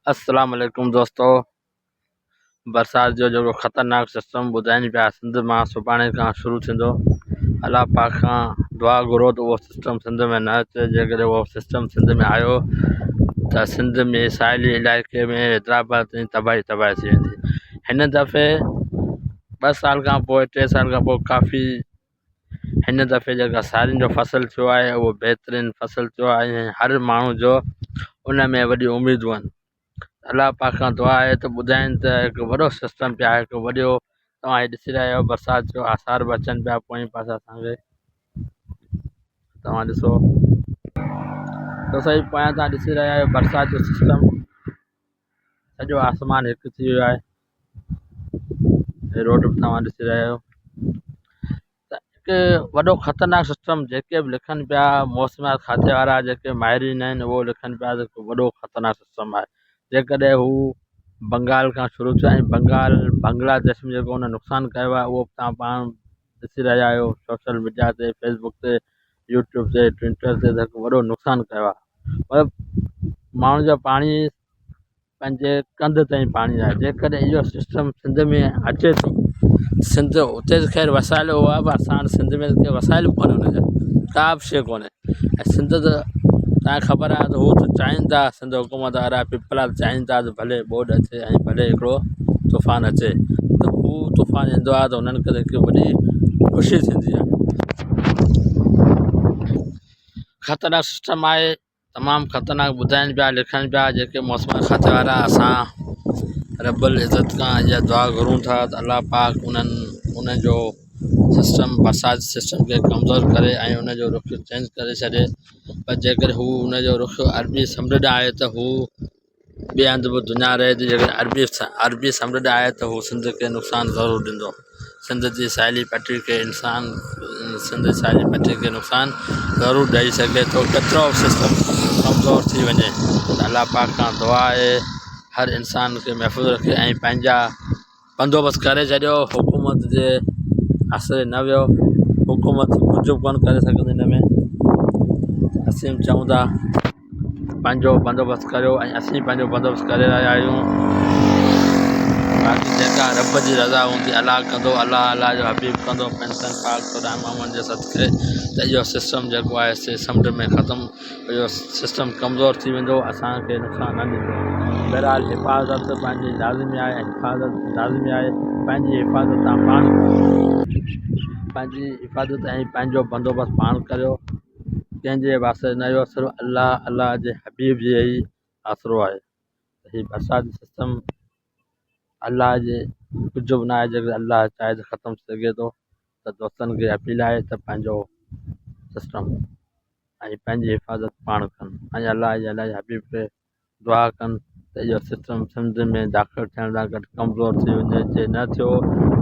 अस्सलाम वालेकुम दोस्तों। बरसात जो जेको ख़तरनाक सिस्टम ॿुधाइनि पिया सिंध मां सुभाणे खां शुरू थींदो। अलाह पाक खां दुआ घुरो त उहो सिस्टम सिंध में न अचे। जेकॾहिं उहो सिस्टम सिंध में आयो त सिंध में साहिली इलाइक़े में हैदराबाद ताईं तबाही थी वेंदी। हिन दफ़े 2 साल खां पोइ 3 साल खां पोइ काफ़ी हिन दफ़े जेका सारियुनि जो फ़सुलु थियो आहे उहो बहितरीनु फ़सुलु थियो आहे ऐं हर माण्हू जो उन में वॾी उमेदूं आहिनि। अलाह पाक खां दुआ आहे त ॿुधाइनि त हिकु वॾो सिस्टम पिया आहे, हिकु वॾो तव्हां हीअ ॾिसी रहिया आहियो बरसाति जो आसार बि अचनि पिया पोइ पासे असांखे तव्हां ॾिसो त सही पोयां तव्हां ॾिसी रहिया आहियो बरसाति जो सिस्टम सॼो आसमान हिकु थी वियो आहे। रोड बि तव्हां ॾिसी रहिया आहियो त हिकु वॾो ख़तरनाक सिस्टम जेके बि लिखनि पिया मौसमियात खाते वारा जेके माहिरीन आहिनि उहो लिखनि पिया त हिकु वॾो ख़तरनाक सिस्टम आहे। जेकॾहिं हू बंगाल खां शुरू थियो ऐं बांग्लादेश में जेको हुन नुक़सानु कयो आहे उहो तव्हां पाण ॾिसी रहिया आहियो सोशल मीडिया ते फेसबुक ते यूट्यूब ते ट्विटर ते त वॾो नुक़सानु कयो आहे। मतिलबु माण्हुनि जो पाणी पंहिंजे कंध ताईं पाणी आहे। जेकॾहिं इहो सिस्टम सिंध में अचे थो, सिंध उते त ख़ैर वसायल हुआ पर असां सिंध में के वसायल बि कोन्हे, हुनजा का बि शइ कोन्हे। ऐं सिंध त तव्हांखे ख़बर आहे त हू त चाहिनि था, सिंध हुकूमत वारा पिपला चाहिनि था त भले ॿोॾि अचे ऐं भले हिकिड़ो तूफ़ान अचे त हू तूफ़ान ईंदो आहे त हुननि खे हिकु वॾी ख़ुशी थींदी आहे। ख़तरनाक सिस्टम आहे, तमामु ख़तरनाक ॿुधाइनि पिया लिखनि पिया जेके मौसम खाते वारा। असां रब्बुल इज़त खां इहा दुआ घुरूं था त अलाह पाक उनजो सिस्टम बरसाति सिस्टम खे कमज़ोर करे ऐं उनजो रुख चेंज करे छॾे। पर जेकर हू उनजो रुख अरबी समुंड ॾांहुं आहे त हू ॿिए हंधि बि दुनिया रहे थी। जेकर अरबी समुंड आहे त हू सिंध खे नुक़सानु ज़रूरु ॾींदो। सिंध जी साहिली पटरी खे नुक़सानु ज़रूरु ॾेई सघे थो। केतिरो सिस्टम कमज़ोर थी वञे त अलाह पाक खां दुआ आहे हर इंसान खे महफ़ूज़ रखे ऐं पंहिंजा बंदोबस्तु करे छॾियो। हुकूमत जे आसिरे न वियो, हुकूमत कुझु बि कोन करे सघंदी हिन में। असीं चऊं था पंहिंजो बंदोबस्तु करियो ऐं असीं पंहिंजो बंदोबस्तु करे रहिया आहियूं। बाक़ी जेका रब जी रज़ा हूंदी अलाह कंदो, अलाह जो हबीब कंदो पेंशन पाक खुदा मोहम्मद जे सदक़े त इहो सिस्टम जेको आहे से समुंड में ख़तमु, इहो सिस्टम कमज़ोर थी वेंदो, असांखे नुक़सानु न ॾींदो। बहरहाल हिफ़ाज़त पंहिंजी लाज़िमी आहे, पंहिंजी हिफ़ाज़त तव्हां पाण पंहिंजी हिफ़ाज़त ऐं पंहिंजो बंदोबस्तु पाण करियो। कंहिंजे वास्ते न वियो, सिर्फ़ु अलाह जे हबीब जे ई आसिरो आहे। हीअ बरसाति सिस्टम अलाह जे कुझु बि न आहे, जेकर अलाह चाहे त ख़तमु थी सघे थो। त दोस्तनि खे अपील आहे त पंहिंजो सिस्टम ऐं पंहिंजी हिफ़ाज़त पाण कनि ऐं अलाह जे हबीब खे दुआ कनि त इहो सिस्टम सिंध में दाख़िलु थियण सां गॾु कमज़ोर थी वञे। जे न थियो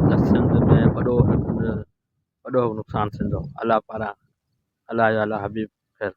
त सिंध में वॾो नुक़सानु थींदो। अलाह पारां अलाह जो हबीब ख़ैरु।